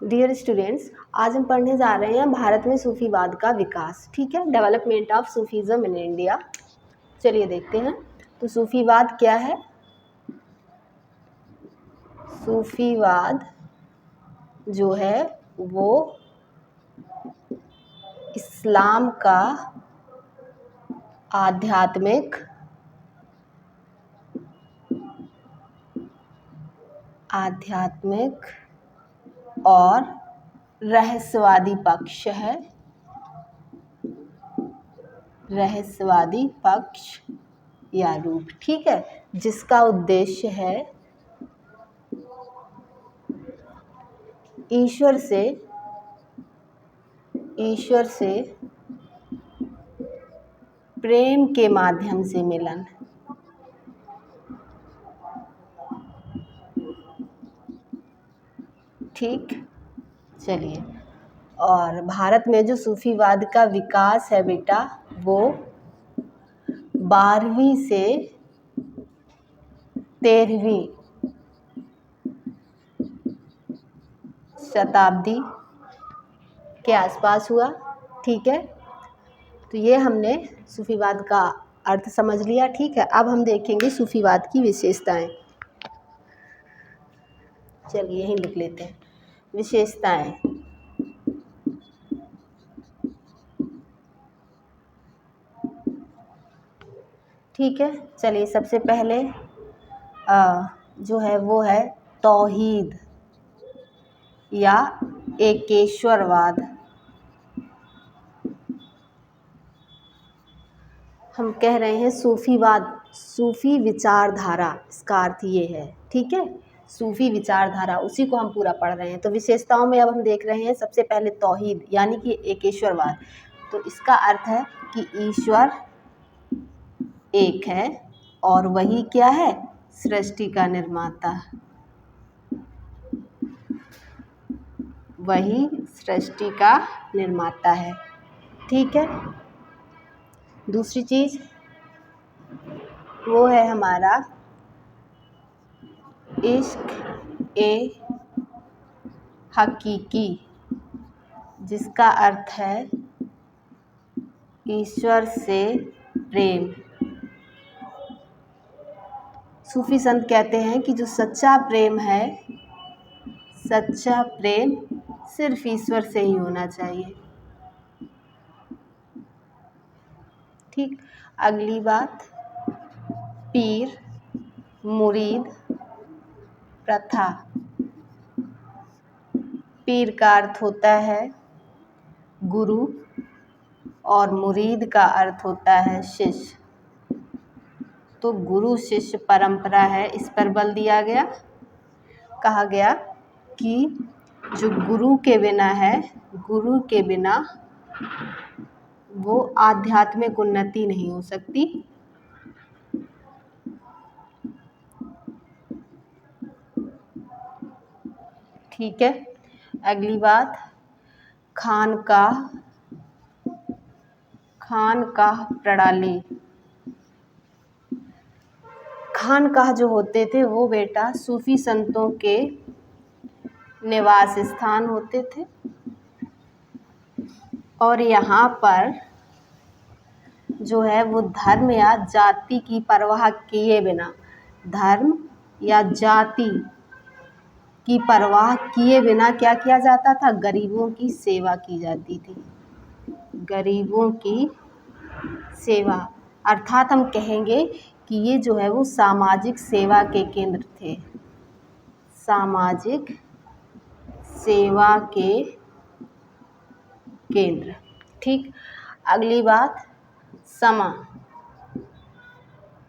Dear students, आज हम पढ़ने जा रहे हैं भारत में सूफीवाद का विकास। ठीक है, development of Sufism in India. चलिए देखते हैं। तो सूफीवाद क्या है? सूफीवाद जो है वो इस्लाम का आध्यात्मिक और रहस्यवादी पक्ष है। रहस्यवादी पक्ष या रूप, ठीक है, जिसका उद्देश्य है ईश्वर से प्रेम के माध्यम से मिलन। ठीक, चलिए। और भारत में जो सूफीवाद का विकास है बेटा, वो 12वीं से 13वीं शताब्दी के आसपास हुआ। ठीक है, तो ये हमने सूफीवाद का अर्थ समझ लिया। ठीक है, अब हम देखेंगे सूफीवाद की विशेषताएं। चलिए यहीं लिख लेते हैं, विशेषताएं। ठीक है, चलिए सबसे पहले जो है वो है तौहीद या एकेश्वरवाद। हम कह रहे हैं सूफीवाद, सूफी विचारधारा, इसका अर्थ ये है। ठीक है, सूफी विचारधारा, उसी को हम पूरा पढ़ रहे हैं। तो विशेषताओं में अब हम देख रहे हैं सबसे पहले तौहीद यानी कि एकेश्वरवाद। तो इसका अर्थ है कि ईश्वर एक है और वही क्या है? सृष्टि का निर्माता। वही सृष्टि का निर्माता है। ठीक है, दूसरी चीज वो है हमारा इश्क ए हकीकी, जिसका अर्थ है ईश्वर से प्रेम। सूफी संत कहते हैं कि जो सच्चा प्रेम है, सच्चा प्रेम सिर्फ ईश्वर से ही होना चाहिए। ठीक, अगली बात पीर मुरीद प्रथा। पीर का अर्थ होता है गुरु और मुरीद का अर्थ होता है शिष्य। तो गुरु शिष्य परंपरा है, इस पर बल दिया गया। कहा गया कि जो गुरु के बिना है, गुरु के बिना वो आध्यात्मिक उन्नति नहीं हो सकती। ठीक है, अगली बात खानकाह प्रणाली। खानकाह जो होते थे वो बेटा सूफी संतों के निवास स्थान होते थे और यहाँ पर जो है वो धर्म या जाति की परवाह किए बिना, धर्म या जाति की परवाह किए बिना क्या किया जाता था? गरीबों की सेवा की जाती थी। गरीबों की सेवा, अर्थात हम कहेंगे कि ये जो है वो सामाजिक सेवा के केंद्र थे। सामाजिक सेवा के केंद्र। ठीक, अगली बात समा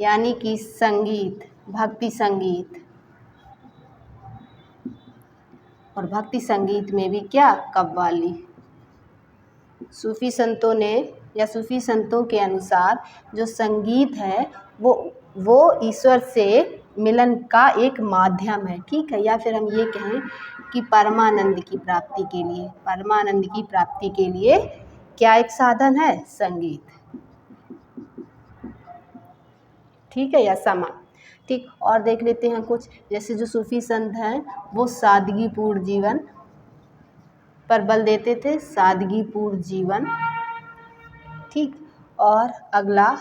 यानी कि संगीत, भक्ति संगीत। और भक्ति संगीत में भी क्या? कव्वाली। सूफी संतों ने या सूफी संतों के अनुसार जो संगीत है वो ईश्वर से मिलन का एक माध्यम है। ठीक है, या फिर हम ये कहें कि परमानंद की प्राप्ति के लिए, परमानंद की प्राप्ति के लिए क्या एक साधन है? संगीत। ठीक है, या समा। ठीक, और देख लेते हैं कुछ, जैसे जो सूफी संत हैं वो सादगीपूर्ण जीवन पर बल देते थे? सादगीपूर्ण जीवन। ठीक। और अगला,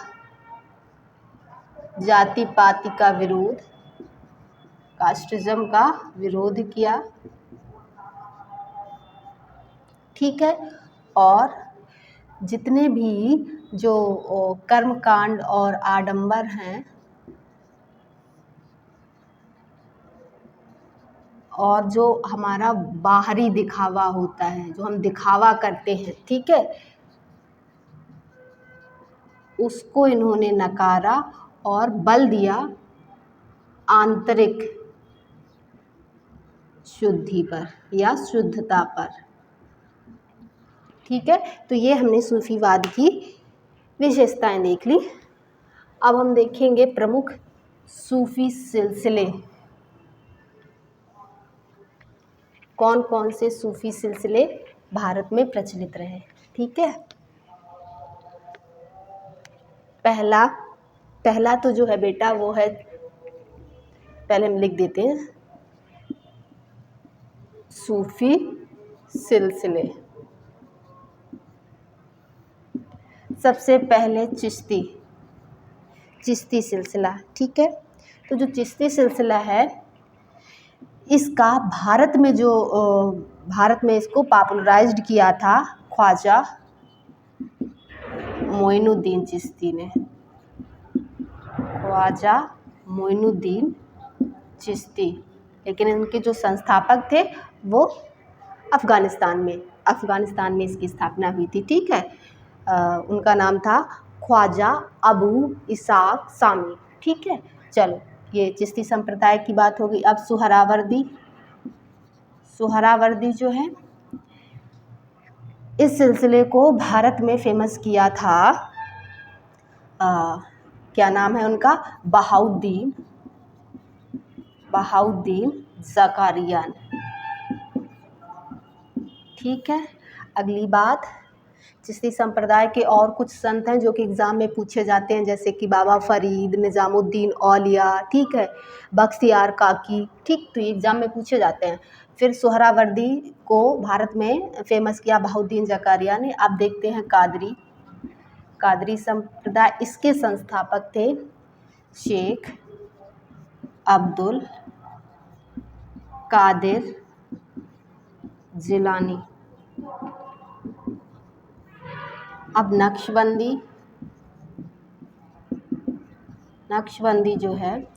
जाति पाति का विरोध, कास्टिज्म का विरोध किया। ठीक है। और जितने भी जो कर्मकांड और आडंबर हैं और जो हमारा बाहरी दिखावा होता है, जो हम दिखावा करते हैं, ठीक है, उसको इन्होंने नकारा और बल दिया आंतरिक शुद्धि पर या शुद्धता पर। ठीक है। तो ये हमने सूफीवाद की विशेषताएं देख ली। अब हम देखेंगे प्रमुख सूफी सिलसिले। कौन कौन से सूफी सिलसिले भारत में प्रचलित रहे। ठीक है। पहला तो जो है बेटा वो है, पहले हम लिख देते हैं, सूफी सिलसिले। सबसे पहले चिश्ती सिलसिला। ठीक है। तो जो चिश्ती सिलसिला है, इसका भारत में इसको पॉपुलराइज्ड किया था ख्वाजा मोइनुद्दीन चिश्ती ने। ख्वाजा मोइनुद्दीन चिश्ती, लेकिन इनके जो संस्थापक थे वो अफ़गानिस्तान में इसकी स्थापना हुई थी। ठीक है। उनका नाम था ख्वाजा अबू इसाक सामी। ठीक है। चलो, ये चिश्ती संप्रदाय की बात होगी। अब सुहरावर्दी जो है, इस सिलसिले को भारत में फेमस किया था, क्या नाम है उनका, बहाउद्दीन ज़कारिया। ठीक है। अगली बात, चिश्ती संप्रदाय के और कुछ संत हैं जो कि एग्ज़ाम में पूछे जाते हैं, जैसे कि बाबा फरीद, निज़ामुद्दीन औलिया, ठीक है, बख्तियार काकी। ठीक। तो ये एग्ज़ाम में पूछे जाते हैं। फिर सुहरावर्दी को भारत में फेमस किया बहाउद्दीन ज़कारिया ने। अब देखते हैं कादरी संप्रदाय। इसके संस्थापक थे शेख अब्दुल कादिर जिलानी। अब नक्शबंदी जो है,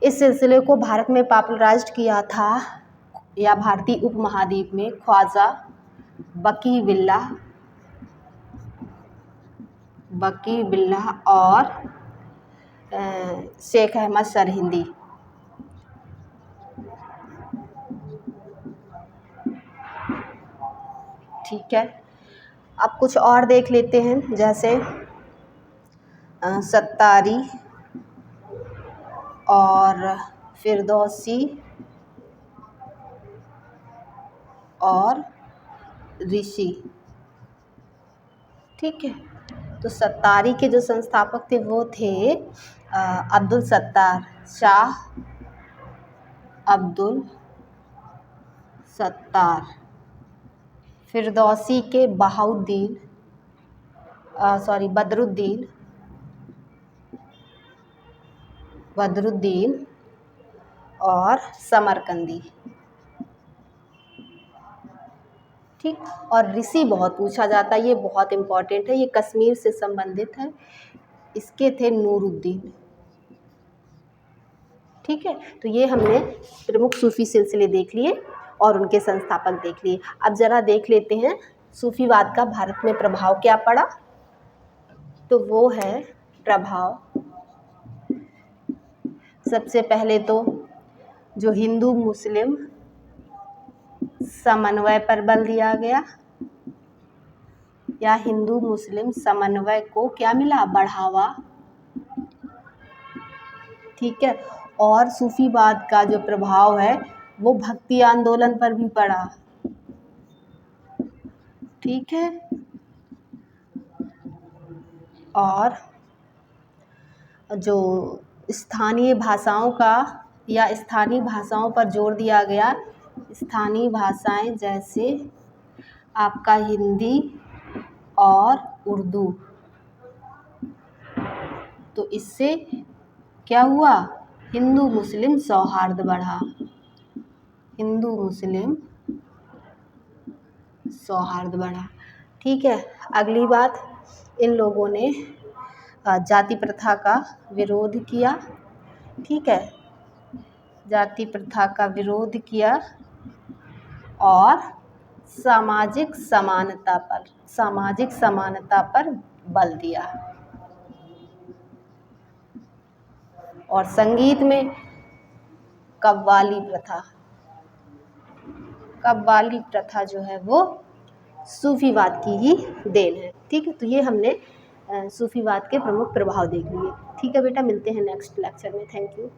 इस सिलसिले को भारत में पॉपुलराइज्ड किया था या भारतीय उपमहाद्वीप में ख्वाजा बकी बिल्लाह और शेख अहमद सरहिंदी। ठीक है। अब कुछ और देख लेते हैं, जैसे सत्तारी और फिरदौसी और ऋषि। ठीक है। तो सत्तारी के जो संस्थापक थे वो थे शाह अब्दुल सत्तार। फिरदौसी के बदरुद्दीन और समरकंदी। ठीक। और ऋषि बहुत पूछा जाता है, ये बहुत इम्पॉर्टेंट है, ये कश्मीर से संबंधित है। इसके थे नूरुद्दीन। ठीक है। तो ये हमने प्रमुख सूफी सिलसिले देख लिए और उनके संस्थापक देख लिए। अब ज़रा देख लेते हैं सूफीवाद का भारत में प्रभाव क्या पड़ा। तो वो है प्रभाव, सबसे पहले तो जो हिंदू मुस्लिम समन्वय पर बल दिया गया, या हिंदू मुस्लिम समन्वय को क्या मिला, बढ़ावा। ठीक है। और सूफीवाद का जो प्रभाव है वो भक्ति आंदोलन पर भी पड़ा। ठीक है। और जो स्थानीय भाषाओं पर जोर दिया गया, स्थानीय भाषाएं जैसे आपका हिंदी और उर्दू, तो इससे क्या हुआ, हिंदू मुस्लिम सौहार्द बढ़ा, हिंदू मुस्लिम सौहार्द बढ़ा। ठीक है, अगली बात, इन लोगों ने जाति प्रथा का विरोध किया। ठीक है, जाति प्रथा का विरोध किया और सामाजिक समानता पर बल दिया। और संगीत में कव्वाली प्रथा जो है वो सूफीवाद की ही देन है। ठीक है, तो ये हमने सूफीवाद के प्रमुख प्रभाव देख लिए। ठीक है बेटा, मिलते हैं नेक्स्ट लेक्चर में। Thank you.